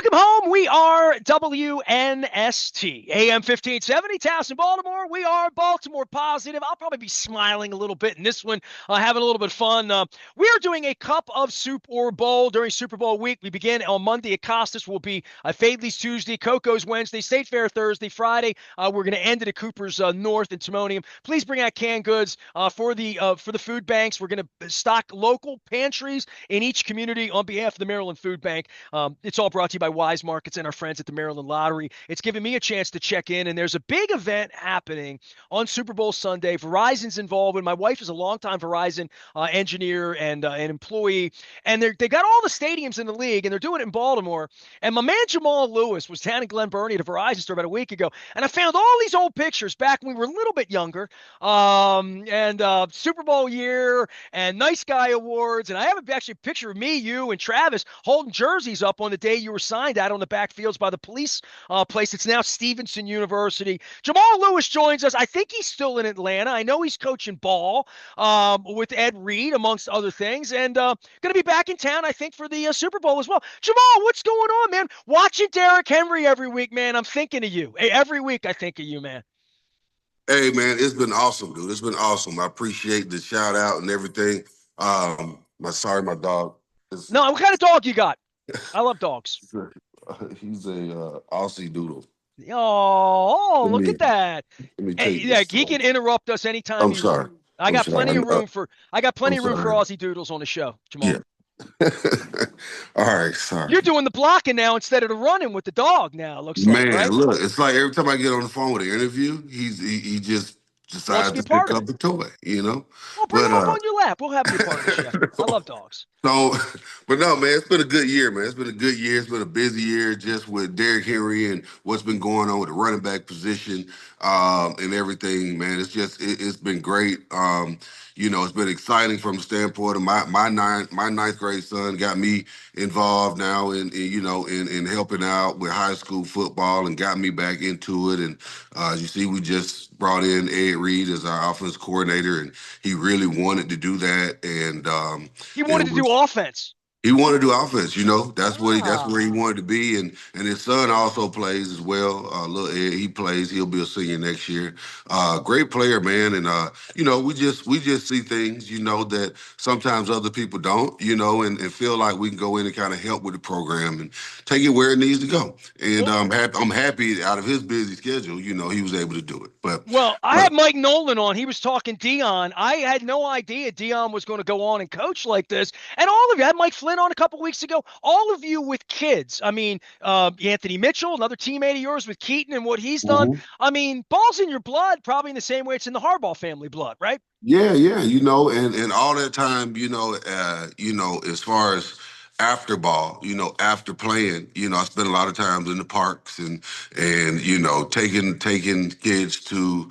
Welcome home. We are WNST, AM 1570, Towson, Baltimore. We are Baltimore positive. I'll probably be smiling a little bit in this one, having a little bit of fun. We are doing a cup of soup or bowl during Super Bowl week. We begin on Monday at Costas. Will be Fadley's Tuesday, Coco's Wednesday, State Fair Thursday, Friday. We're going to end it at Cooper's North in Timonium. Please bring out canned goods for the food banks. We're going to stock local pantries in each community on behalf of the Maryland Food Bank. It's all brought to you by Wise Markets and our friends at the Maryland Lottery. It's given me a chance to check in, and there's a big event happening on Super Bowl Sunday. Verizon's involved, and my wife is a longtime Verizon engineer and an employee, and they got all the stadiums in the league, and they're doing it in Baltimore. And my man Jamal Lewis was down in Glen Burnie at a Verizon store about a week ago, and I found all these old pictures back when we were a little bit younger, and Super Bowl year and Nice Guy Awards, and I have actually a picture of me, you, and Travis holding jerseys up on the day you were signed out on the backfields by the police place. It's now Stevenson University. Jamal Lewis joins us. I think he's still in Atlanta. I know he's coaching ball with Ed Reed, amongst other things, and going to be back in town, I think, for the Super Bowl as well. Jamal, what's going on, man? Watching Derrick Henry every week, man. I'm thinking of you. Hey, every week I think of you, man. Hey man, it's been awesome, dude. It's been awesome. I appreciate the shout out and everything. My dog is No, what kind of dog you got? I love dogs. he's a Aussie Doodle. Let Look me at that. let me Hey, take yeah, this. he can interrupt us anytime I'm he sorry. wants. I I'm got sorry. plenty of room for I'm sorry. Aussie Doodles on the show, Jamal. Yeah. All right. Sorry. You're doing the blocking now instead of the running with the dog now, it looks like, Man, right? look, it's like every time I get on the phone with an interview, he just Wants to decides be a to pick part of up it. the toy, you know. Well, bring But him up on your lap. We'll have him be a part of the show. I love dogs. So, but no, man, it's been a good year, man. It's been a good year. It's been a busy year just with Derrick Henry and what's been going on with the running back position and everything, man. It's been great. It's been exciting from the standpoint of my ninth grade son got me involved now in helping out with high school football and got me back into it. And as you see, we just brought in Ed Reed as our offense coordinator, and he really wanted to do that. He And wanted to do was offense. he wanted to do offense, that's where he Ah. wanted to be, and his son also plays as well. Little Ed, he plays. He'll be a senior next year. Great player, man, and we just see things, that sometimes other people don't, and feel like we can go in and kind of help with the program and take it where it needs to go. And Well, I'm happy out of his busy schedule, he was able to do it. Well, I But had Mike Nolan on. He was talking Dion. I had no idea Dion was going to go on and coach like this. And all of you, I had Mike Flynn on a couple weeks ago. All of you with kids. I mean, Anthony Mitchell, another teammate of yours with Keaton and what he's done. Mhm. I mean, ball's in your blood, probably in the same way it's in the Harbaugh family blood, right? Yeah, yeah, and all that time, as far as after ball, after playing, I spent a lot of times in the parks and taking kids to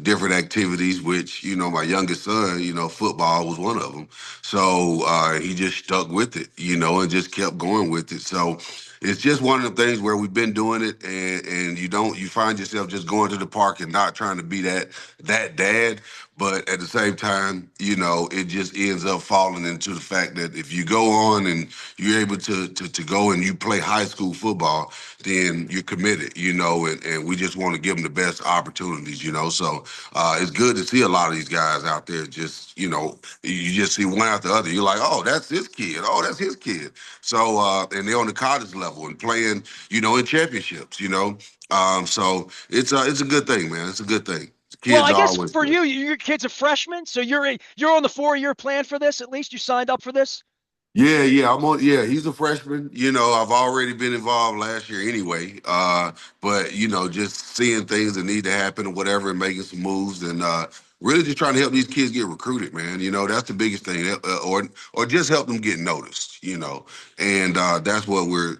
different activities, which my youngest son, football was one of them. So he just stuck with it, and just kept going with it. So it's just one of the things where we've been doing it, and you find yourself just going to the park and not trying to be that dad. But at the same time, it just ends up falling into the fact that if you go on and you're able to go and you play high school football, then you're committed, and we just want to give them the best opportunities, So it's good to see a lot of these guys out there just, you just see one after the other. You're like, oh, that's his kid. Oh, that's his kid. So, and they're on the college level and playing, in championships, So it's a good thing, man. It's a good thing. Well, Kids I are guess always for good. you, your kid's a freshman, so you're on the 4-year plan for this. At least you signed up for this. Yeah, yeah, he's a freshman. I've already been involved last year anyway. But just seeing things that need to happen or whatever and making some moves and really just trying to help these kids get recruited, man. That's the biggest thing. Or just help them get noticed, And that's what we're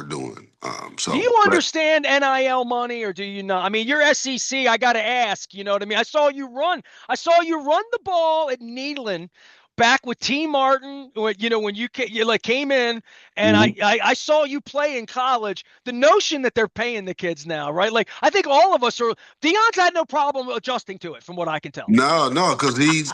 doing. Do So you but understand NIL money or do you not? I mean, you're SEC. I got to ask, you know what I mean? I saw you run. I saw you run the ball at Neyland back with T. Martin, when you like came in and I, Mhm. I I saw you play in college. The notion that they're paying the kids now, right? Like I think all of us are. Deion's had no problem adjusting to it, from what I can tell. No, no, because he's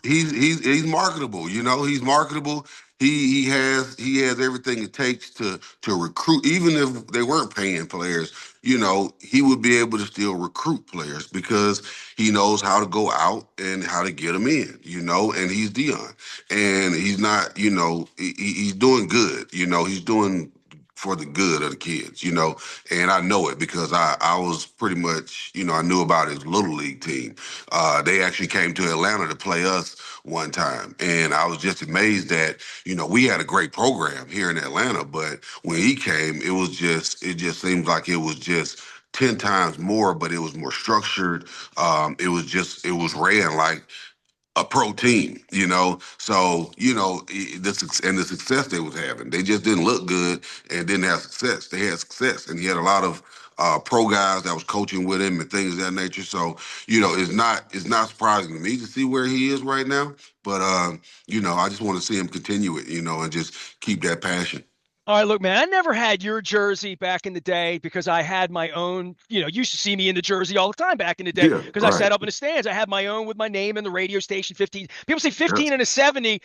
marketable. He's marketable. he has everything it takes to recruit. Even if they weren't paying players, he would be able to still recruit players because he knows how to go out and how to get them in. And he's Dion, and he's not. He's doing good. He's doing for the good of the kids, and I know it because I was pretty much, I knew about his little league team. They actually came to Atlanta to play us one time, and I was just amazed that, we had a great program here in Atlanta, but when he came, it just seemed like it was just 10 times more, but it was more structured. It was ran like a pro team, So, the success they was having, they just didn't look good and didn't have success. They had success, and he had a lot of pro guys that was coaching with him and things of that nature. So, it's not surprising to me to see where he is right now. But I just want to see him continue it, and just keep that passion. All right, look, man, I never had your jersey back in the day because I had my own, you used to see me in the jersey all the time back in the day Yeah, because I right. sat up in the stands. I had my own with my name and the radio station 15. People say Yeah. 15 and a 70,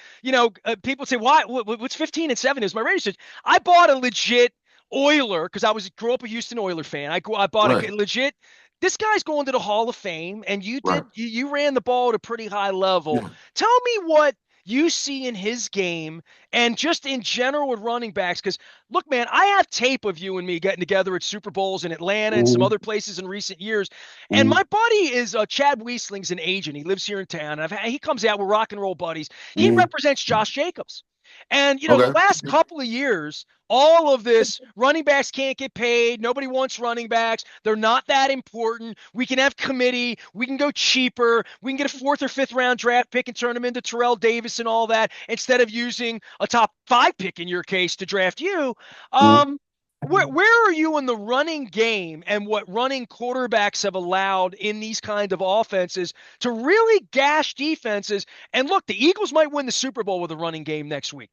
people say, why, what's 15 and 7 is my radio station. I bought a legit Oiler because grew up a Houston Oiler fan. I bought Right. a legit, this guy's going to the Hall of Fame and Right. you ran the ball at a pretty high level. Yeah. Tell me what you see in his game and just in general with running backs. Because look, man, I have tape of you and me getting together at Super Bowls in Atlanta and some Hmm. other places in recent years. And Hmm. my buddy is Chad Wiesling's an agent. He lives here in town. He comes out with rock and roll buddies. He Hmm. represents Josh Jacobs. And, the Okay. last couple of years, all of this running backs can't get paid. Nobody wants running backs. They're not that important. We can have committee. We can go cheaper. We can get a fourth or fifth round draft pick and turn them into Terrell Davis and all that instead of using a top 5 pick in your case to draft you. Um, where are you in the running game and what running quarterbacks have allowed in these kind of offenses to really gash defenses? And look, the Eagles might win the Super Bowl with a running game next week.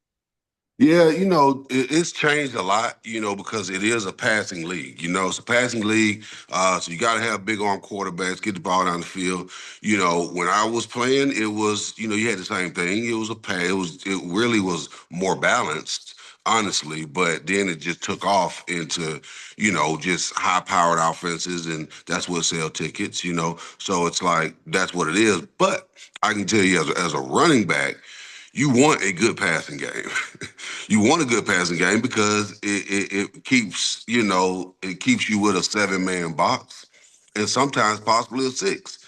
Yeah, it's changed a lot, because it is a passing league. It's a passing league, so you got to have big arm quarterbacks, get the ball down the field. When I was playing, it was, you had the same thing. It was a pass. It really was more balanced, honestly. But then it just took off into, just high-powered offenses, and that's what sell tickets. So it's like that's what it is. But I can tell you, as a running back, you want a good passing game. You want a good passing game because it keeps it keeps you with a 7-man box, and sometimes possibly a six.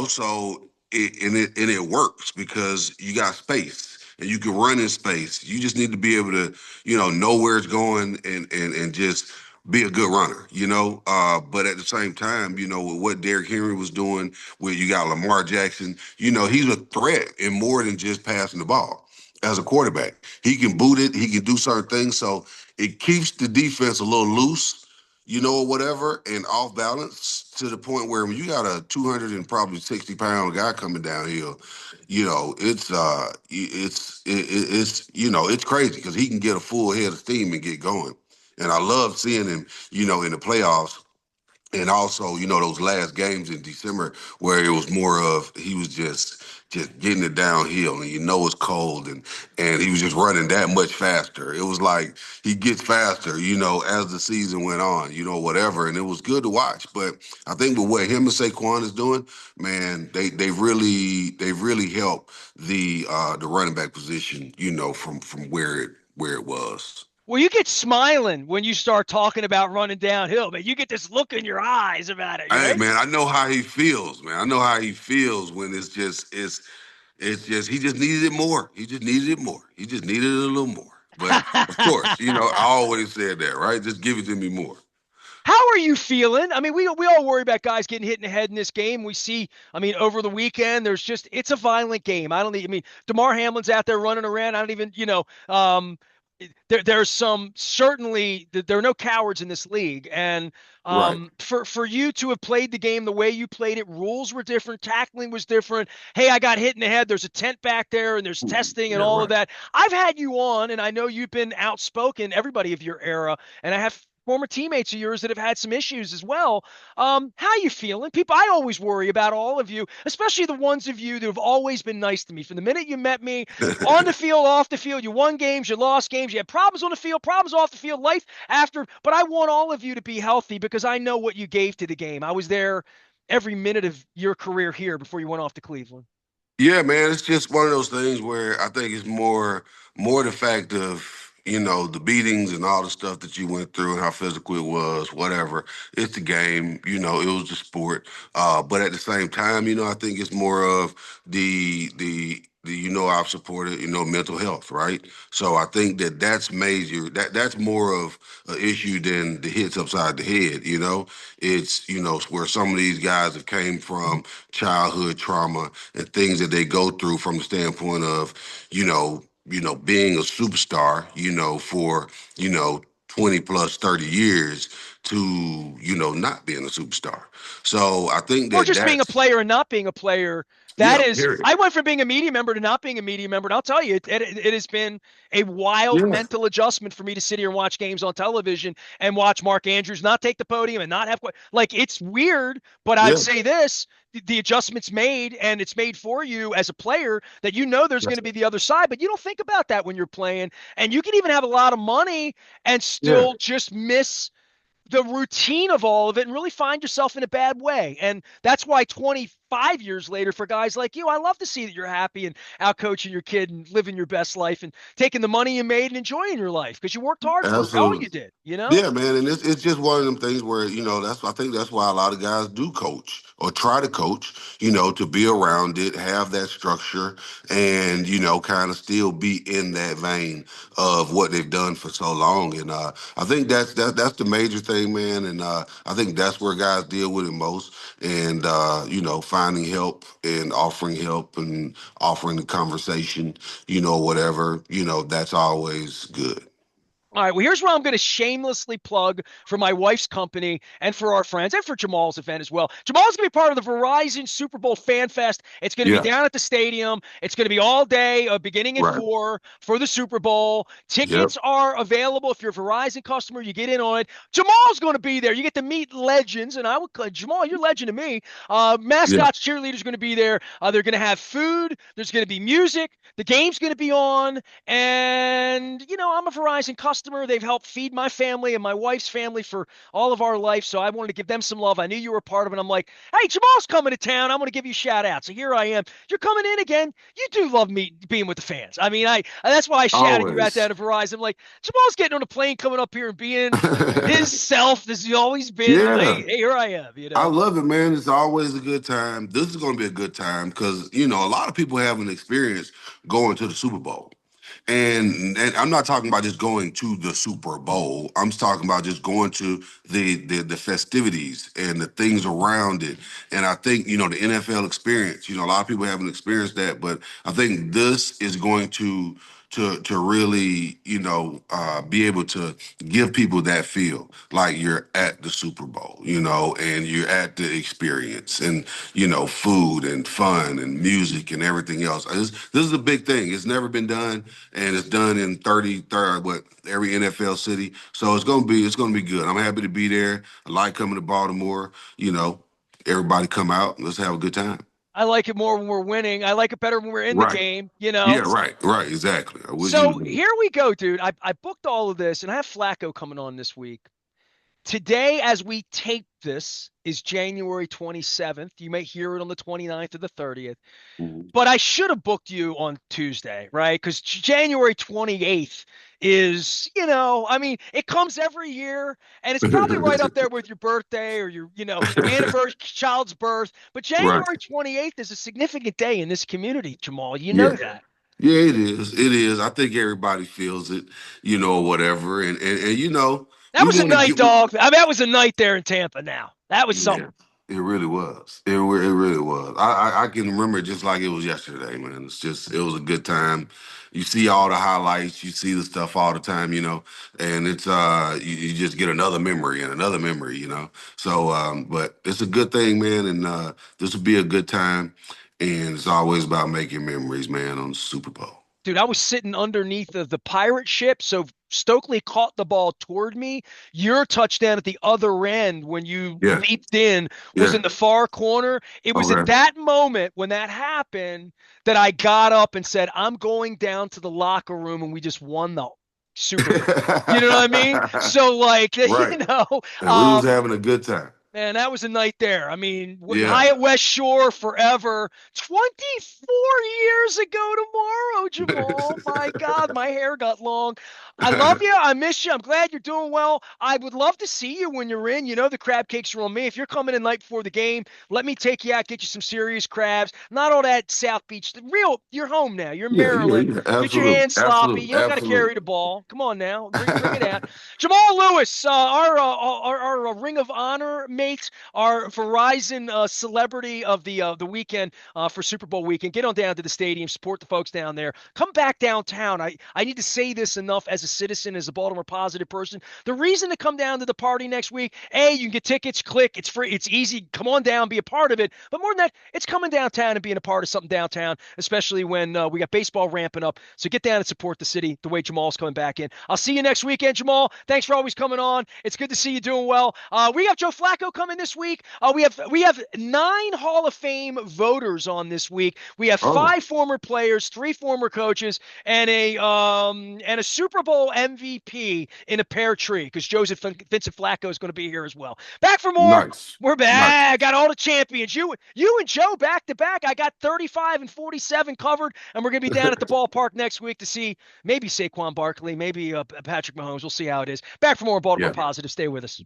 So it works because you got space and you can run in space. You just need to be able to know where it's going and just be a good runner, but at the same time, with what Derrick Henry was doing, where you got Lamar Jackson, he's a threat in more than just passing the ball as a quarterback. He can boot it, he can do certain things. So it keeps the defense a little loose, or whatever, and off balance to the point where when you got a 200 and probably 60-pound guy coming downhill, it's crazy because he can get a full head of steam and get going. And I love seeing him, in the playoffs and also, those last games in December where it was more of he was just getting it downhill and it's cold and he was just running that much faster. It was like he gets faster, as the season went on, whatever. And it was good to watch. But I think with what him and Saquon is doing, man, they really helped the running back position, from where it was. Well, you get smiling when you start talking about running downhill, but you get this look in your eyes about it, Hey right? man, I know how he feels, man. I know how he feels when it's just he just needed it more. He just needed it more. He just needed it a little more. But of course, I always said that, right? Just give it to me more. How are you feeling? I mean, we all worry about guys getting hit in the head in this game. We see, I mean, over the weekend, it's a violent game. I mean, DeMar Hamlin's out there running around. I don't even, there's some certainly there are no cowards in this league, and Right. for you to have played the game the way you played it, rules were different, tackling was different. Hey, I got hit in the head. There's a tent back there, and there's testing and Yeah, all of right. that. I've had you on, and I know you've been outspoken. Everybody of your era, and I have former teammates of yours that have had some issues as well. How you feeling? People, I always worry about all of you, especially the ones of you that have always been nice to me. From the minute you met me, on the field, off the field, you won games, you lost games, you had problems on the field, problems off the field, life after. But I want all of you to be healthy because I know what you gave to the game. I was there every minute of your career here before you went off to Cleveland. Yeah, man, it's just one of those things where I think it's more the fact of, the beatings and all the stuff that you went through and how physical it was, whatever. It's the game, it was the sport. But at the same time, I think it's more of the I've supported, mental health, right? So I think that that's major. That's more of an issue than the hits upside the head, It's, where some of these guys have came from childhood trauma and things that they go through from the standpoint of, being a superstar, for, 20 plus 30 years to, not being a superstar. So I think Or that just being a that's, player and not being a player. That yeah, is, period. I went from being a media member to not being a media member. And I'll tell you, it has been a wild Yeah, mental adjustment for me to sit here and watch games on television and watch Mark Andrews not take the podium and not have, like, it's weird. But I'd yeah. say this: the adjustments made, and it's made for you as a player that there's going to be the other side, but you don't think about that when you're playing. And you can even have a lot of money and Yeah, still just miss the routine of all of it and really find yourself in a bad way. And that's why 25 years later, for guys like you, I love to see that you're happy and out coaching your kid and living your best life and taking the money you made and enjoying your life because you worked hard for it. All you absolutely. did, you know? Yeah, man, and it's just one of them things where that's I think that's why a lot of guys do coach or try to coach, to be around it, have that structure, and kind of still be in that vein of what they've done for so long. And I think that's the major thing, man. And I think that's where guys deal with it most. And finding help and offering the conversation, whatever, that's always good. All right. Well, here's what I'm going to shamelessly plug for my wife's company and for our friends and for Jamal's event as well. Jamal's going to be part of the Verizon Super Bowl Fan Fest. It's going to be Yeah, down at the stadium. It's going to be all day, beginning at right. 4 for the Super Bowl. Yep. Tickets are available. If you're a Verizon customer, you get in on it. Jamal's going to be there. You get to meet legends. And I would, Jamal, you're a legend to me. Yeah. Mascots, cheerleaders going to be there. They're going to have food. There's going to be music. The game's going to be on. And, I'm a Verizon customer. They've helped feed my family and my wife's family for all of our life. So I wanted to give them some love. I knew you were a part of it. I'm like, hey, Jamal's coming to town. I'm going to give you a shout out. So here I am. You're coming in again. You do love me being with the fans. I mean, that's why I shouted you out Always. there to Verizon. I'm like, Jamal's getting on a plane coming up here and being his self as he always been. And Yeah. hey, here I am. I love it, man. It's always a good time. This is going to be a good time because, a lot of people haven't experienced going to the Super Bowl. And I'm not talking about just going to the Super Bowl. I'm talking about just going to the festivities and the things around it. And I think, the NFL experience, a lot of people haven't experienced that, but I think this is going to really, be able to give people that feel like you're at the Super Bowl, and you're at the experience and, food and fun and music and everything else. This is a big thing. It's never been done, and it's done in every NFL city. So it's gonna be good. I'm happy to be there. I like coming to Baltimore. Everybody come out. Let's have a good time. I like it more when we're winning. I like it better when we're in the Right. game. Yeah. Right. Exactly. I wish you So knew. here we go, dude. I booked all of this, and I have Flacco coming on this week. Today, as we tape this, is January 27th. You may hear it on the 29th or the 30th. Mhm. But I should have booked you on Tuesday, right? Because January 28th is, I mean, it comes every year, and it's probably right up there with your birthday or your, anniversary, child's birth. But Right. January 28th is a significant day in this community, Jamal. You know Yeah. that. Yeah, it is. It is. I think everybody feels it, or whatever. And That we was a want to night, get. dog. I mean, that was a night there in Tampa now. That was Yeah, something. it really was. It really was. I can remember it just like it was yesterday, man. It was a good time. You see all the highlights, you see the stuff all the time, and it's you just get another memory and another memory, So but it's a good thing, man, and this will be a good time. And it's always about making memories, man, on the Super Bowl. Dude, I was sitting underneath of the pirate ship, so Stokely caught the ball toward me. Your touchdown at the other end when you Yeah, leaped in was yeah. in the far corner. It was at Okay. that moment when that happened that I got up and said, I'm going down to the locker room, and we just won the Super Bowl. You know what I mean? So like, Right. And we was um, having a good time. man, that was a night there. I mean, Yeah. Hyatt West Shore forever. 24 years ago tomorrow, Jamal. My God, my hair got long. I love you. I miss you. I'm glad you're doing well. I would love to see you when you're in. You know, the crab cakes are on me. If you're coming in night before the game, let me take you out, get you some serious crabs. Not all that South Beach. The real, you're home now. You're in Yeah, yeah, Maryland. yeah. Get your Absolutely. hands sloppy. You Absolutely. don't got to Absolutely. carry the ball. Come on now. Bring it out. Jamal Lewis, our Ring of Honor mate, our Verizon celebrity of the weekend for Super Bowl weekend. Get on down to the stadium, support the folks down there. Come back downtown. I need to say this enough as a citizen, as a Baltimore positive person. The reason to come down to the party next week, A, you can get tickets, click, it's free, it's easy. Come on down, be a part of it. But more than that, it's coming downtown and being a part of something downtown, especially when we got baseball ramping up. So get down and support the city the way Jamal's coming back in. I'll see you next weekend, Jamal. Thanks for always coming on. It's good to see you doing well. We have Joe Flacco coming this week. We have 9 Hall of Fame voters on this week. We have Oh, 5 former players, 3 former coaches, and a Super Bowl MVP in a pear tree because Vincent Flacco is going to be here as well. Back for more. nice. We're Nice. back. Got all the champions. You and Joe back to back. I got 35 and 47 covered, and we're going to be down at the ballpark next week to see maybe Saquon Barkley, maybe Patrick Mahomes. We'll see how it is. Back for more Baltimore Yeah. Positive. Stay with us.